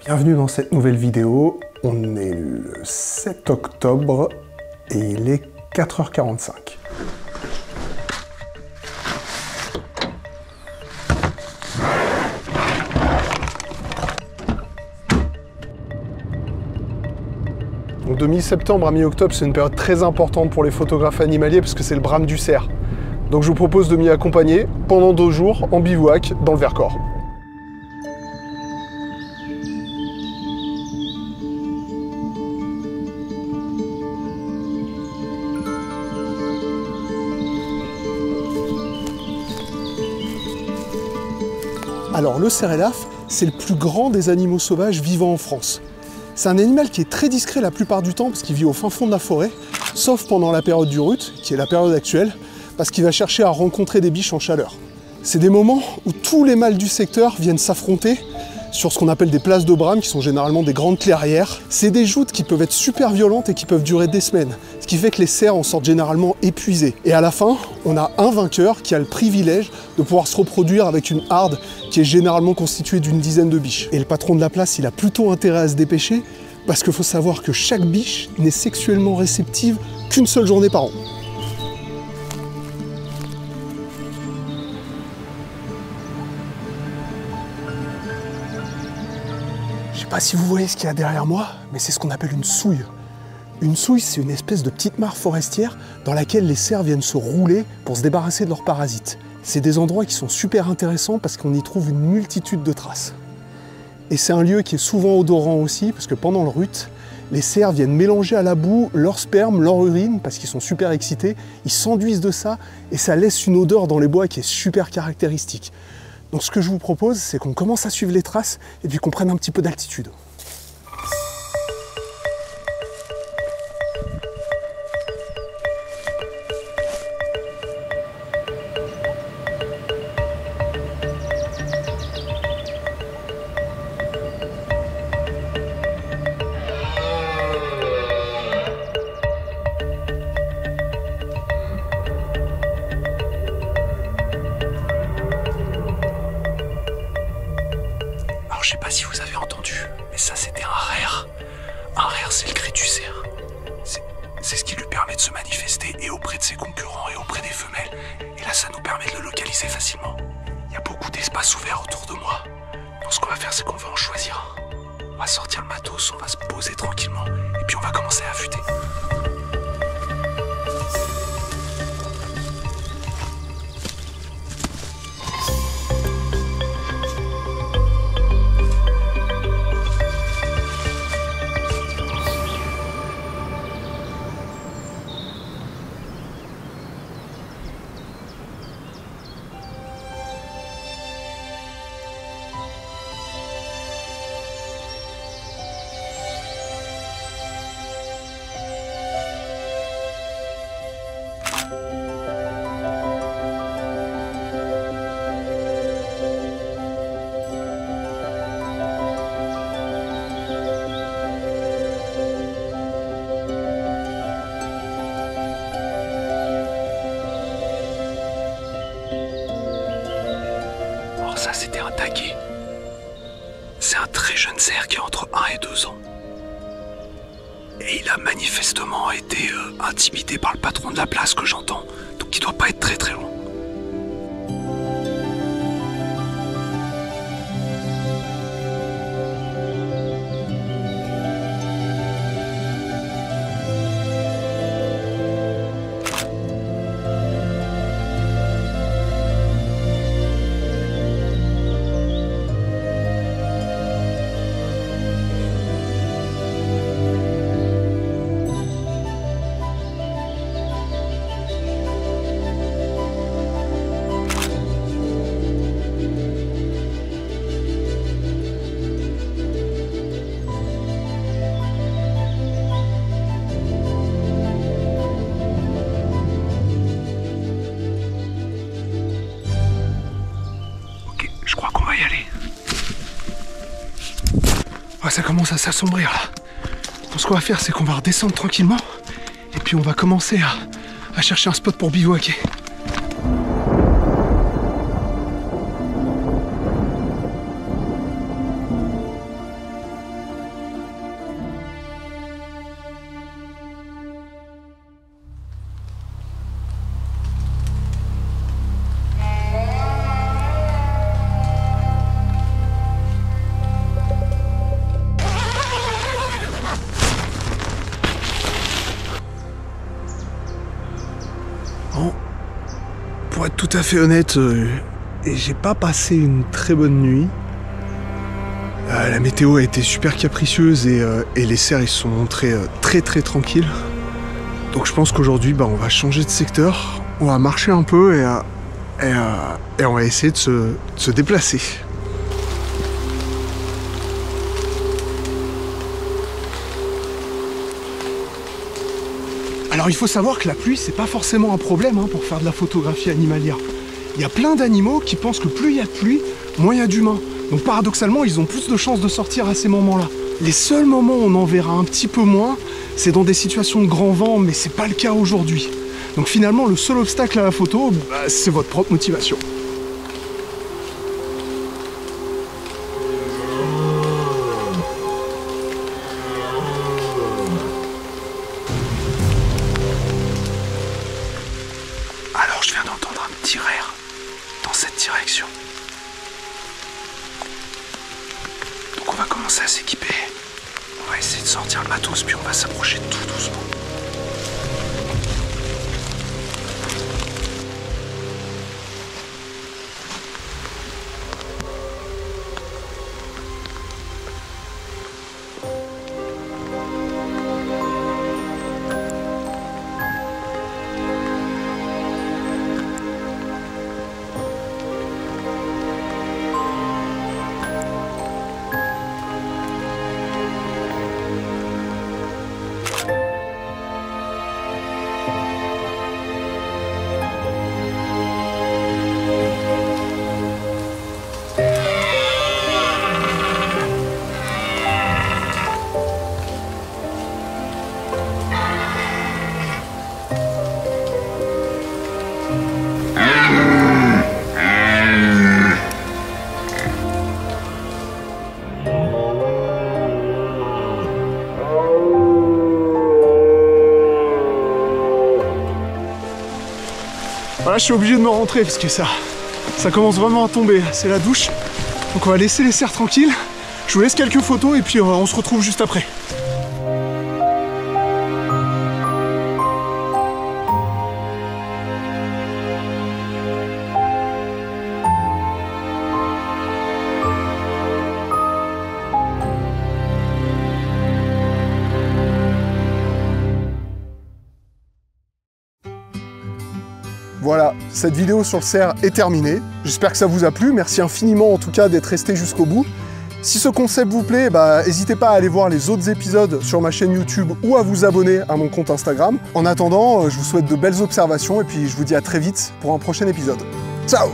Bienvenue dans cette nouvelle vidéo. On est le 7 octobre et il est 4h45. Donc de mi-septembre à mi-octobre, c'est une période très importante pour les photographes animaliers parce que c'est le brame du cerf. Donc je vous propose de m'y accompagner pendant 2 jours en bivouac dans le Vercors. Alors le cerf élaphe, c'est le plus grand des animaux sauvages vivant en France. C'est un animal qui est très discret la plupart du temps parce qu'il vit au fin fond de la forêt, sauf pendant la période du rut, qui est la période actuelle, parce qu'il va chercher à rencontrer des biches en chaleur. C'est des moments où tous les mâles du secteur viennent s'affronter sur ce qu'on appelle des places de brame, qui sont généralement des grandes clairières. C'est des joutes qui peuvent être super violentes et qui peuvent durer des semaines, ce qui fait que les cerfs en sortent généralement épuisés. Et à la fin, on a un vainqueur qui a le privilège de pouvoir se reproduire avec une harde qui est généralement constituée d'une dizaine de biches. Et le patron de la place, il a plutôt intérêt à se dépêcher, parce qu'il faut savoir que chaque biche n'est sexuellement réceptive qu'une seule journée par an. Je sais pas si vous voyez ce qu'il y a derrière moi, mais c'est ce qu'on appelle une souille. Une souille, c'est une espèce de petite mare forestière dans laquelle les cerfs viennent se rouler pour se débarrasser de leurs parasites. C'est des endroits qui sont super intéressants parce qu'on y trouve une multitude de traces. Et c'est un lieu qui est souvent odorant aussi, parce que pendant le rut, les cerfs viennent mélanger à la boue leur sperme, leur urine, parce qu'ils sont super excités, ils s'enduisent de ça, et ça laisse une odeur dans les bois qui est super caractéristique. Donc ce que je vous propose, c'est qu'on commence à suivre les traces, et puis qu'on prenne un petit peu d'altitude. Je sais pas si vous avez entendu, mais ça c'était un rare. Un rare, c'est le cri du cerf. C'est ce qui lui permet de se manifester et auprès de ses concurrents et auprès des femelles. Et là, ça nous permet de le localiser facilement. Il y a beaucoup d'espace ouvert autour de moi. Donc ce qu'on va faire, c'est qu'on va en choisir un. On va sortir le matos, on va se poser tranquillement et puis on va commencer à affûter. Ça, c'était un taguet. C'est un très jeune cerf qui a entre 1 et 2 ans. Et il a manifestement été intimidé par le patron de la place que j'entends. Donc il doit pas être très très loin. Ouais, ça commence à s'assombrir là. Donc ce qu'on va faire, c'est qu'on va redescendre tranquillement et puis on va commencer à chercher un spot pour bivouaquer. pour être tout à fait honnête, j'ai pas passé une très bonne nuit. La météo a été super capricieuse et les cerfs ils se sont montrés très tranquilles. Donc je pense qu'aujourd'hui on va changer de secteur, on va marcher un peu et on va essayer de se déplacer. Alors il faut savoir que la pluie c'est pas forcément un problème pour faire de la photographie animalière. Il y a plein d'animaux qui pensent que plus il y a de pluie, moins il y a d'humains. Donc paradoxalement, ils ont plus de chances de sortir à ces moments-là. Les seuls moments où on en verra un petit peu moins, c'est dans des situations de grand vent, mais c'est pas le cas aujourd'hui. Donc finalement, le seul obstacle à la photo, c'est votre propre motivation. Alors je viens d'entendre un petit rire dans cette direction. Donc on va commencer à s'équiper. On va essayer de sortir le matos, puis on va s'approcher tout doucement. Voilà, je suis obligé de me rentrer parce que ça commence vraiment à tomber. C'est la douche. Donc on va laisser les cerfs tranquilles. Je vous laisse quelques photos et puis on se retrouve juste après. Voilà, cette vidéo sur le cerf est terminée. J'espère que ça vous a plu. Merci infiniment en tout cas d'être resté jusqu'au bout. Si ce concept vous plaît, n'hésitez pas à aller voir les autres épisodes sur ma chaîne YouTube ou à vous abonner à mon compte Instagram. En attendant, je vous souhaite de belles observations et puis je vous dis à très vite pour un prochain épisode. Ciao!